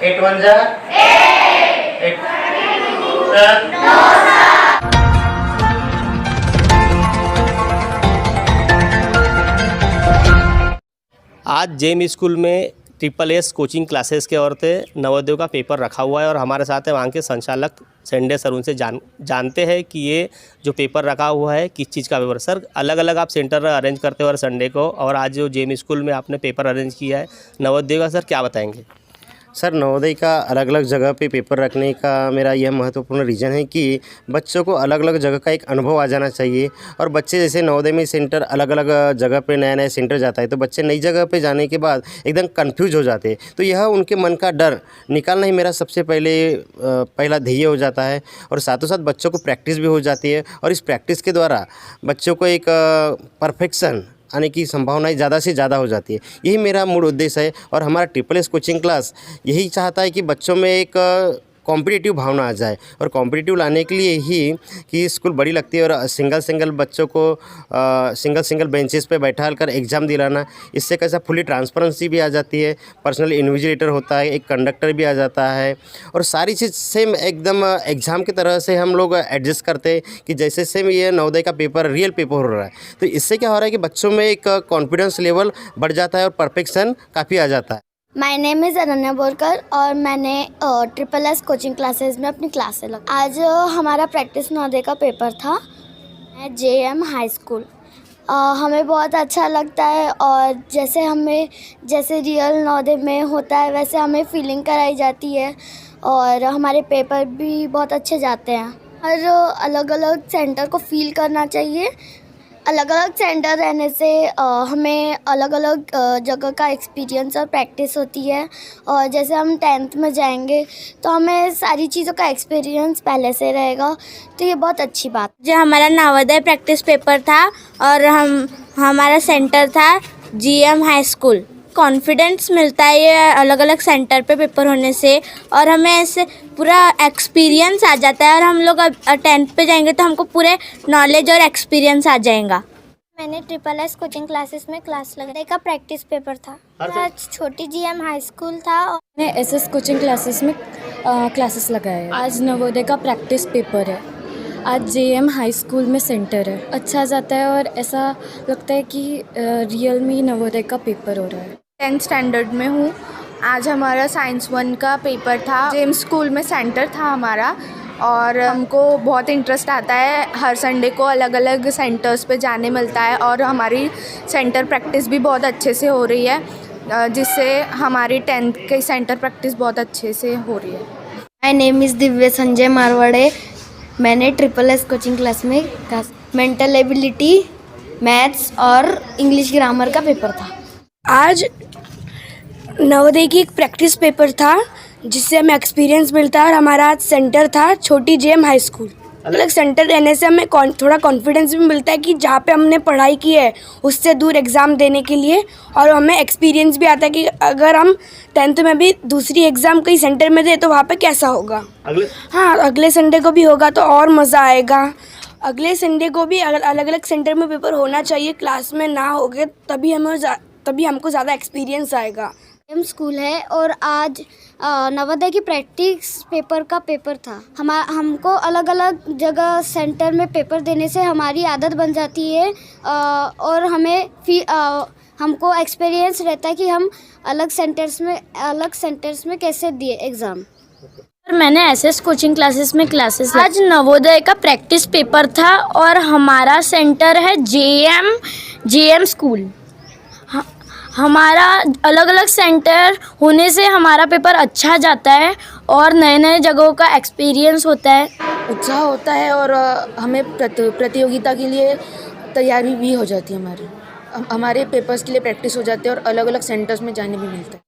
8 1 जा 8 आज GeM school में SSS कोचिंग क्लासेस के औरते नवोदय का पेपर रखा हुआ है और हमारे साथ है वहाँ के संचालक संडे सर। उनसे जानते हैं कि ये जो पेपर रखा हुआ है किस चीज़ का पेपर। सर, अलग अलग आप सेंटर अरेंज करते हो और संडे को, और आज जो जेम स्कूल में आपने पेपर अरेंज किया है नवोदय का, सर क्या बताएंगे? सर, नवोदय का अलग अलग जगह पे पेपर रखने का मेरा यह महत्वपूर्ण रीज़न है कि बच्चों को अलग अलग जगह का एक अनुभव आ जाना चाहिए। और बच्चे जैसे नवोदय में सेंटर अलग अलग जगह पे नया नया सेंटर जाता है, तो बच्चे नई जगह पे जाने के बाद एकदम कंफ्यूज हो जाते हैं। तो यह उनके मन का डर निकालना ही मेरा सबसे पहला ध्येय हो जाता है। और साथों साथ बच्चों को प्रैक्टिस भी हो जाती है, और इस प्रैक्टिस के द्वारा बच्चों को एक परफेक्शन आने की संभावनाएं ज़्यादा से ज़्यादा हो जाती है। यही मेरा मूल उद्देश्य है। और हमारा SSS कोचिंग क्लास यही चाहता है कि बच्चों में एक कॉम्पिटिटिव भावना आ जाए, और कॉम्पिटिटिव लाने के लिए ही कि स्कूल बड़ी लगती है और सिंगल बच्चों को सिंगल बेंचेस पे बैठा कर एग्ज़ाम दिलाना, इससे कैसा फुली ट्रांसपेरेंसी भी आ जाती है, पर्सनल इन्विजिलेटर होता है, एक कंडक्टर भी आ जाता है, और सारी चीज़ सेम एकदम एग्ज़ाम की तरह से हम लोग एडजस्ट करते हैं कि जैसे सेम ये नवोदय का पेपर रियल पेपर हो रहा है। तो इससे क्या हो रहा है कि बच्चों में एक कॉन्फिडेंस लेवल बढ़ जाता है और परफेक्शन काफ़ी आ जाता है। My name is Ananya Borkar और मैंने SSS कोचिंग क्लासेस में अपनी क्लास से लगा। आज हमारा प्रैक्टिस नवोदय का पेपर था JM हाई स्कूल। हमें बहुत अच्छा लगता है, और जैसे रियल नवोदय में होता है वैसे हमें फीलिंग कराई जाती है, और हमारे पेपर भी बहुत अच्छे जाते हैं। और अलग अलग सेंटर को फील करना चाहिए। अलग अलग सेंटर रहने से हमें अलग अलग जगह का एक्सपीरियंस और प्रैक्टिस होती है, और जैसे हम 10th में जाएंगे तो हमें सारी चीज़ों का एक्सपीरियंस पहले से रहेगा, तो ये बहुत अच्छी बात। जो हमारा नवोदय प्रैक्टिस पेपर था और हमारा सेंटर था GM हाई स्कूल। कॉन्फिडेंस मिलता है ये अलग अलग सेंटर पे पेपर होने से, और हमें ऐसे पूरा एक्सपीरियंस आ जाता है, और हम लोग अब 10th पे जाएंगे तो हमको पूरे नॉलेज और एक्सपीरियंस आ जाएगा। मैंने SSS कोचिंग क्लासेस में क्लास लगाई का प्रैक्टिस पेपर था। आज छोटी GM हाई स्कूल था। मैंने SS कोचिंग क्लासेस में क्लासेस लगाए। आज नवोदय का प्रैक्टिस पेपर है। आज JM हाई स्कूल में सेंटर है। अच्छा जाता है और ऐसा लगता है कि रियल में नवोदय का पेपर हो रहा है। 10th स्टैंडर्ड में हूँ। आज हमारा साइंस 1 का पेपर था। जेम स्कूल में सेंटर था हमारा, और हमको बहुत इंटरेस्ट आता है। हर संडे को अलग अलग सेंटर्स पे जाने मिलता है, और हमारी सेंटर प्रैक्टिस भी बहुत अच्छे से हो रही है, जिससे हमारी 10th की सेंटर प्रैक्टिस बहुत अच्छे से हो रही है। My name is Divya Sanjay Marwade. मैंने SSS कोचिंग क्लास में मेंटल एबिलिटी, मैथ्स और इंग्लिश ग्रामर का पेपर था। आज नवोदय की एक प्रैक्टिस पेपर था जिससे हमें एक्सपीरियंस मिलता है, और हमारा आज सेंटर था छोटी JM हाई स्कूल। अलग सेंटर रहने से हमें थोड़ा कॉन्फिडेंस भी मिलता है कि जहाँ पे हमने पढ़ाई की है उससे दूर एग्ज़ाम देने के लिए, और हमें एक्सपीरियंस भी आता है कि अगर हम 10th में भी दूसरी एग्ज़ाम कहीं सेंटर में दे तो वहाँ पे कैसा होगा। अगले संडे को भी होगा तो और मज़ा आएगा। अगले संडे को भी अलग अलग सेंटर में पेपर होना चाहिए, क्लास में ना होगे तभी हमको ज़्यादा एक्सपीरियंस आएगा। स्कूल है, और आज नवोदय की प्रैक्टिस पेपर का पेपर था। हमको अलग अलग जगह सेंटर में पेपर देने से हमारी आदत बन जाती है, और हमको एक्सपीरियंस रहता है कि हम अलग सेंटर्स में कैसे दिए एग्ज़ाम। मैंने SS कोचिंग क्लासेस में क्लासेस। आज नवोदय का प्रैक्टिस पेपर था और हमारा सेंटर है JM स्कूल। हमारा अलग अलग सेंटर होने से हमारा पेपर अच्छा जाता है, और नए नए जगहों का एक्सपीरियंस होता है। उत्साह होता है, और हमें प्रतियोगिता के लिए तैयारी भी हो जाती है। हमारे पेपर्स के लिए प्रैक्टिस हो जाती है, और अलग अलग सेंटर्स में जाने भी मिलता है।